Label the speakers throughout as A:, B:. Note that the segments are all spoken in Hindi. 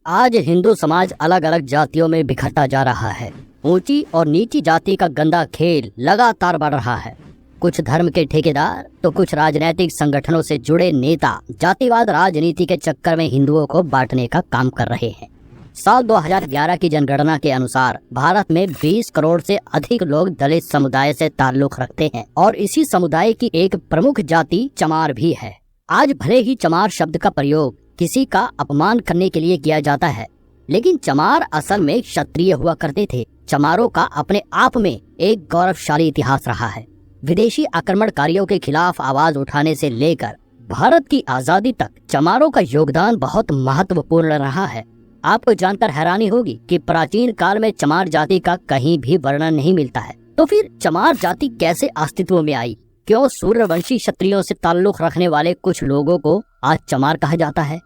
A: आज हिंदू समाज अलग अलग जातियों में बिखरता जा रहा है। ऊंची और नीची जाति का गंदा खेल लगातार बढ़ रहा है। कुछ धर्म के ठेकेदार तो कुछ राजनीतिक संगठनों से जुड़े नेता जातिवाद राजनीति के चक्कर में हिंदुओं को बांटने का काम कर रहे हैं। साल 2011 की जनगणना के अनुसार भारत में 20 करोड़ से अधिक लोग दलित समुदाय से ताल्लुक रखते हैं और इसी समुदाय की एक प्रमुख जाति चमार भी है। आज भले ही चमार शब्द का प्रयोग किसी का अपमान करने के लिए किया जाता है, लेकिन चमार असल में क्षत्रिय हुआ करते थे। चमारों का अपने आप में एक गौरवशाली इतिहास रहा है। विदेशी आक्रमणकारियों के खिलाफ आवाज उठाने से लेकर भारत की आजादी तक चमारों का योगदान बहुत महत्वपूर्ण रहा है। आपको जानकर हैरानी होगी कि प्राचीन काल में चमार जाति का कहीं भी वर्णन नहीं मिलता है। तो फिर चमार जाति कैसे अस्तित्व में आई? क्यों सूर्यवंशी क्षत्रियों से ताल्लुक रखने वाले कुछ लोगों को आज चमार कहा जाता है?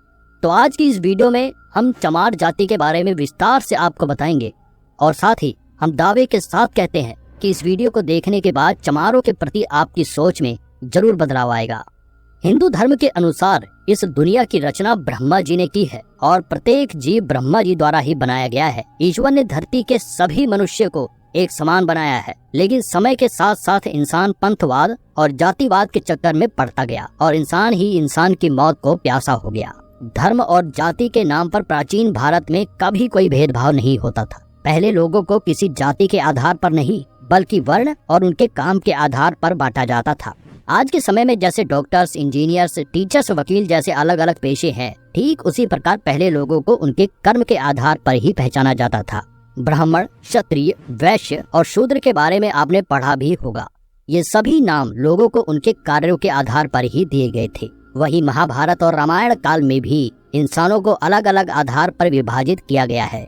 A: तो आज की इस वीडियो में हम चमार जाति के बारे में विस्तार से आपको बताएंगे और साथ ही हम दावे के साथ कहते हैं कि इस वीडियो को देखने के बाद चमारों के प्रति आपकी सोच में जरूर बदलाव आएगा। हिंदू धर्म के अनुसार इस दुनिया की रचना ब्रह्मा जी ने की है और प्रत्येक जीव ब्रह्मा जी द्वारा ही बनाया गया है। ईश्वर ने धरती के सभी मनुष्य को एक समान बनाया है, लेकिन समय के साथ साथ इंसान पंथवाद और जातिवाद के चक्कर में पड़ता गया और इंसान ही इंसान की मौत को प्यासा हो गया। धर्म और जाति के नाम पर प्राचीन भारत में कभी कोई भेदभाव नहीं होता था। पहले लोगों को किसी जाति के आधार पर नहीं बल्कि वर्ण और उनके काम के आधार पर बांटा जाता था। आज के समय में जैसे डॉक्टर्स, इंजीनियर्स, टीचर्स, वकील जैसे अलग अलग पेशे हैं, ठीक उसी प्रकार पहले लोगों को उनके कर्म के आधार पर ही पहचाना जाता था। ब्राह्मण, क्षत्रिय, वैश्य और शूद्र के बारे में आपने पढ़ा भी होगा। ये सभी नाम लोगों को उनके कार्यों के आधार पर ही दिए गए थे। वही महाभारत और रामायण काल में भी इंसानों को अलग अलग आधार पर विभाजित किया गया है।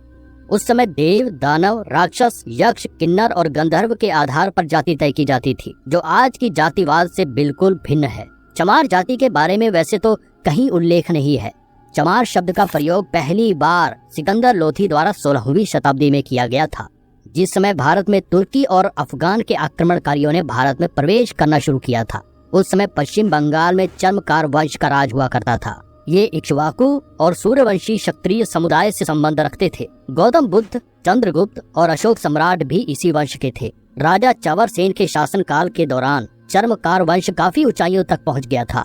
A: उस समय देव, दानव, राक्षस, यक्ष, किन्नर और गंधर्व के आधार पर जाति तय की जाती थी, जो आज की जातिवाद से बिल्कुल भिन्न है। चमार जाति के बारे में वैसे तो कहीं उल्लेख नहीं है। चमार शब्द का प्रयोग पहली बार सिकंदर लोधी द्वारा 16वीं शताब्दी में किया गया था, जिस समय भारत में तुर्की और अफगान के आक्रमणकारियों ने भारत में प्रवेश करना शुरू किया था। उस समय पश्चिम बंगाल में चर्मकार वंश का राज हुआ करता था। ये इक्ष्वाकु और सूर्यवंशी क्षत्रिय समुदाय से संबंध रखते थे। गौतम बुद्ध, चंद्रगुप्त और अशोक सम्राट भी इसी वंश के थे। राजा चवर सेन के शासनकाल के दौरान चर्मकार वंश काफी ऊंचाइयों तक पहुंच गया था।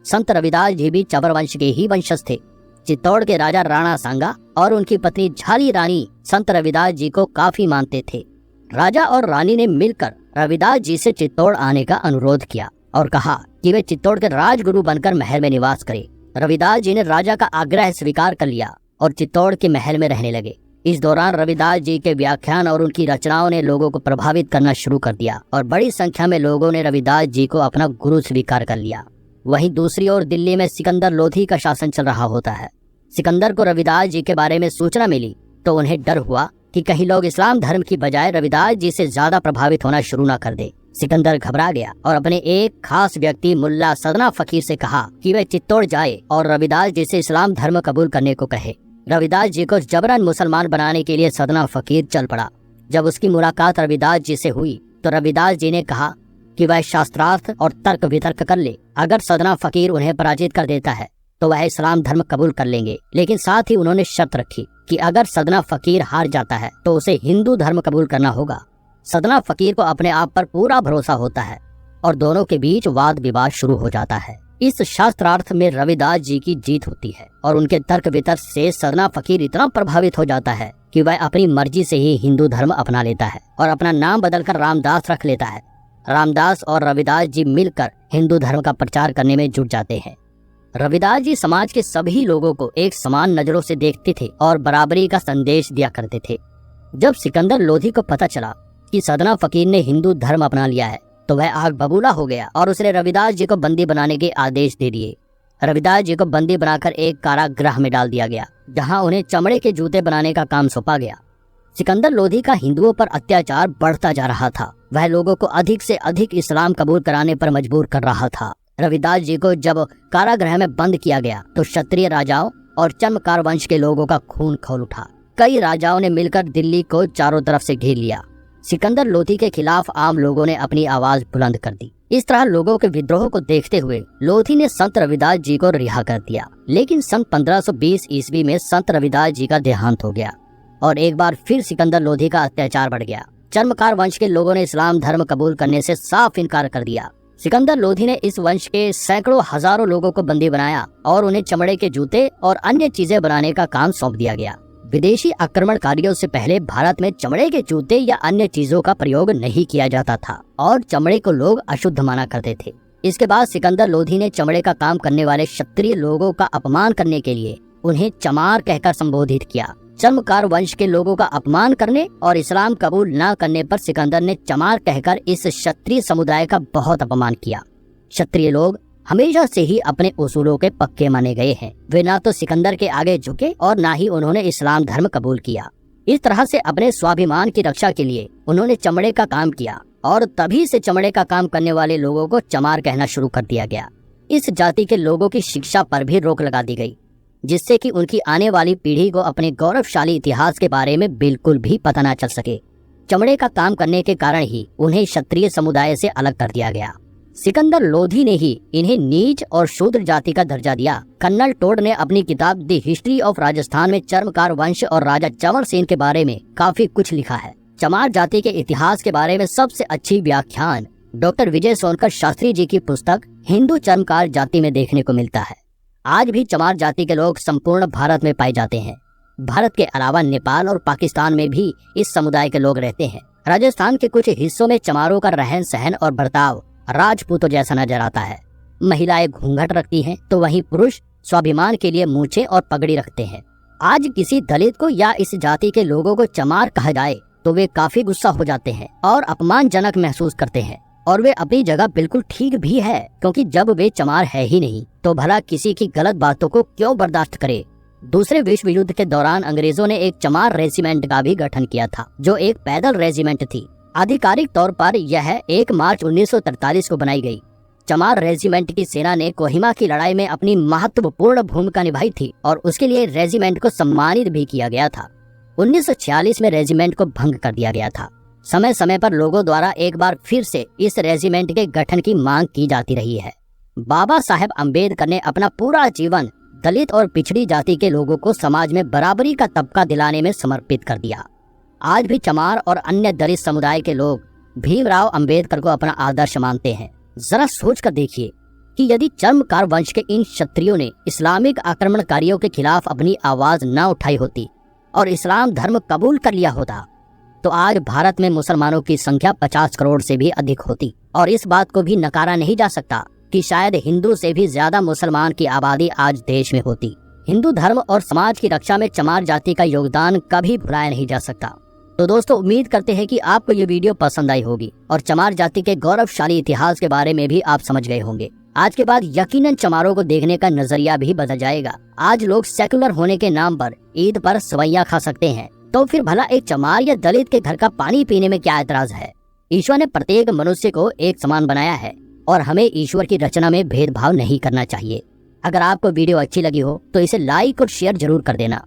A: संत रविदास जी भी चवर वंश के ही वंशज थे। चित्तौड़ के राजा राणा सांगा और उनकी पत्नी झाली रानी संत रविदास जी को काफी मानते थे। राजा और रानी ने मिलकर रविदास जी से चित्तौड़ आने का अनुरोध किया और कहा कि वे चित्तौड़ के राजगुरु बनकर महल में निवास करें। रविदास जी ने राजा का आग्रह स्वीकार कर लिया और चित्तौड़ के महल में रहने लगे। इस दौरान रविदास जी के व्याख्यान और उनकी रचनाओं ने लोगों को प्रभावित करना शुरू कर दिया और बड़ी संख्या में लोगों ने रविदास जी को अपना गुरु स्वीकार कर लिया। वहीं दूसरी ओर दिल्ली में सिकंदर लोधी का शासन चल रहा होता है। सिकंदर को रविदास जी के बारे में सूचना मिली तो उन्हें डर हुआ कि कहीं लोग इस्लाम धर्म की बजाय रविदास जी से ज्यादा प्रभावित होना शुरू न कर दे। सिकंदर घबरा गया और अपने एक खास व्यक्ति मुल्ला सदना फकीर से कहा कि वे चित्तौड़ जाए और रविदास जी से इस्लाम धर्म कबूल करने को कहे। रविदास जी को जबरन मुसलमान बनाने के लिए सदना फकीर चल पड़ा। जब उसकी मुलाकात रविदास जी से हुई तो रविदास जी ने कहा कि वह शास्त्रार्थ और तर्क वितर्क कर ले। अगर सदना फकीर उन्हें पराजित कर देता है तो वह इस्लाम धर्म कबूल कर लेंगे, लेकिन साथ ही उन्होंने शर्त रखी कि अगर सदना फकीर हार जाता है तो उसे हिंदू धर्म कबूल करना होगा। सदना फकीर को अपने आप पर पूरा भरोसा होता है और दोनों के बीच वाद विवाद शुरू हो जाता है। इस शास्त्रार्थ में रविदास जी की जीत होती है और उनके तर्क वितर्क से सदना फकीर इतना प्रभावित हो जाता है कि वह अपनी मर्जी से ही हिंदू धर्म अपना लेता है और अपना नाम बदलकर रामदास रख लेता है। रामदास और रविदास जी मिलकर हिंदू धर्म का प्रचार करने में जुट जाते हैं। रविदास जी समाज के सभी लोगों को एक समान नजरों से देखते थे और बराबरी का संदेश दिया करते थे। जब सिकंदर लोधी को पता चला कि सदना फकीर ने हिंदू धर्म अपना लिया है तो वह आग बबूला हो गया और उसने रविदास जी को बंदी बनाने के आदेश दे दिए। रविदास जी को बंदी बनाकर एक कारागृह में डाल दिया गया, जहां उन्हें चमड़े के जूते बनाने का काम सौंपा गया। सिकंदर लोधी का हिंदुओं पर अत्याचार बढ़ता जा रहा था। वह लोगों को अधिक से अधिक इस्लाम कबूल कराने पर मजबूर कर रहा था। रविदास जी को जब कारागृह में बंद किया गया तो क्षत्रिय राजाओं और चर्मकार वंश के लोगों का खून खौल उठा। कई राजाओं ने मिलकर दिल्ली को चारों तरफ से घेर लिया। सिकंदर लोधी के खिलाफ आम लोगों ने अपनी आवाज बुलंद कर दी। इस तरह लोगों के विद्रोह को देखते हुए लोधी ने संत रविदास जी को रिहा कर दिया। लेकिन सन 1520 ईस्वी में संत रविदास जी का देहांत हो गया और एक बार फिर सिकंदर लोधी का अत्याचार बढ़ गया। चर्मकार वंश के लोगों ने इस्लाम धर्म कबूल करने से साफ इनकार कर दिया। सिकंदर लोधी ने इस वंश के सैकड़ों हजारों लोगों को बंदी बनाया और उन्हें चमड़े के जूते और अन्य चीजें बनाने का काम सौंप दिया गया। विदेशी आक्रमणकारियों से पहले भारत में चमड़े के जूते या अन्य चीजों का प्रयोग नहीं किया जाता था और चमड़े को लोग अशुद्ध माना करते थे। इसके बाद सिकंदर लोधी ने चमड़े का काम करने वाले क्षत्रिय लोगों का अपमान करने के लिए उन्हें चमार कहकर संबोधित किया। चर्मकार वंश के लोगों का अपमान करने और इस्लाम कबूल न करने पर सिकंदर ने चमार कहकर इस क्षत्रिय समुदाय का बहुत अपमान किया। क्षत्रिय लोग हमेशा से ही अपने उसूलों के पक्के माने गए हैं। वे ना तो सिकंदर के आगे झुके और ना ही उन्होंने इस्लाम धर्म कबूल किया। इस तरह से अपने स्वाभिमान की रक्षा के लिए उन्होंने चमड़े का काम किया और तभी से चमड़े का काम करने वाले लोगों को चमार कहना शुरू कर दिया गया। इस जाति के लोगों की शिक्षा पर भी रोक लगा दी गई, जिससे कि उनकी आने वाली पीढ़ी को अपने गौरवशाली इतिहास के बारे में बिल्कुल भी पता न चल सके। चमड़े का काम करने के कारण ही उन्हें क्षत्रिय समुदाय से अलग कर दिया गया। सिकंदर लोधी ने ही इन्हें नीच और शूद्र जाति का दर्जा दिया। कर्नल टोड ने अपनी किताब द हिस्ट्री ऑफ राजस्थान में चर्मकार वंश और राजा चंवर सेन के बारे में काफी कुछ लिखा है। चमार जाति के इतिहास के बारे में सबसे अच्छी व्याख्यान डॉक्टर विजय सोनकर शास्त्री जी की पुस्तक हिंदू चर्मकार जाति में देखने को मिलता है। आज भी चमार जाति के लोग संपूर्ण भारत में पाए जाते हैं। भारत के अलावा नेपाल और पाकिस्तान में भी इस समुदाय के लोग रहते हैं। राजस्थान के कुछ हिस्सों में चमारों का रहन सहन और बर्ताव राजपूतों जैसा नजर आता है। महिलाएं घूंघट रखती हैं, तो वहीं पुरुष स्वाभिमान के लिए मूछें और पगड़ी रखते हैं। आज किसी दलित को या इस जाति के लोगों को चमार कहा जाए तो वे काफी गुस्सा हो जाते हैं और अपमानजनक महसूस करते हैं। और वे अपनी जगह बिल्कुल ठीक भी है, क्योंकि जब वे चमार है ही नहीं तो भला किसी की गलत बातों को क्यों बर्दाश्त करे। दूसरे विश्व युद्ध के दौरान अंग्रेजों ने एक चमार रेजिमेंट का भी गठन किया था, जो एक पैदल रेजिमेंट थी। आधिकारिक तौर पर यह 1 मार्च 1943 को बनाई गई। चमार रेजिमेंट की सेना ने कोहिमा की लड़ाई में अपनी महत्वपूर्ण भूमिका निभाई थी और उसके लिए रेजिमेंट को सम्मानित भी किया गया था। 1946 में रेजिमेंट को भंग कर दिया गया था। समय समय पर लोगों द्वारा एक बार फिर से इस रेजिमेंट के गठन की मांग की जाती रही है। बाबा साहेब अम्बेडकर ने अपना पूरा जीवन दलित और पिछड़ी जाति के लोगों को समाज में बराबरी का तबका दिलाने में समर्पित कर दिया। आज भी चमार और अन्य दलित समुदाय के लोग भीमराव अंबेडकर को अपना आदर्श मानते हैं। जरा सोच कर देखिए कि यदि चर्मकार वंश के इन क्षत्रियों ने इस्लामिक आक्रमणकारियों के खिलाफ अपनी आवाज न उठाई होती और इस्लाम धर्म कबूल कर लिया होता तो आज भारत में मुसलमानों की संख्या 50 करोड़ से भी अधिक होती। और इस बात को भी नकारा नहीं जा सकता कि शायद हिंदू से भी ज्यादा मुसलमान की आबादी आज देश में होती। हिंदू धर्म और समाज की रक्षा में चमार जाति का योगदान कभी भुलाया नहीं जा सकता। तो दोस्तों, उम्मीद करते हैं कि आपको ये वीडियो पसंद आई होगी और चमार जाति के गौरवशाली इतिहास के बारे में भी आप समझ गए होंगे। आज के बाद यकीनन चमारों को देखने का नजरिया भी बदल जाएगा। आज लोग सेकुलर होने के नाम पर ईद पर सवैया खा सकते हैं, तो फिर भला एक चमार या दलित के घर का पानी पीने में क्या ऐतराज है। ईश्वर ने प्रत्येक मनुष्य को एक समान बनाया है और हमें ईश्वर की रचना में भेदभाव नहीं करना चाहिए। अगर आपको वीडियो अच्छी लगी हो तो इसे लाइक और शेयर जरूर कर देना।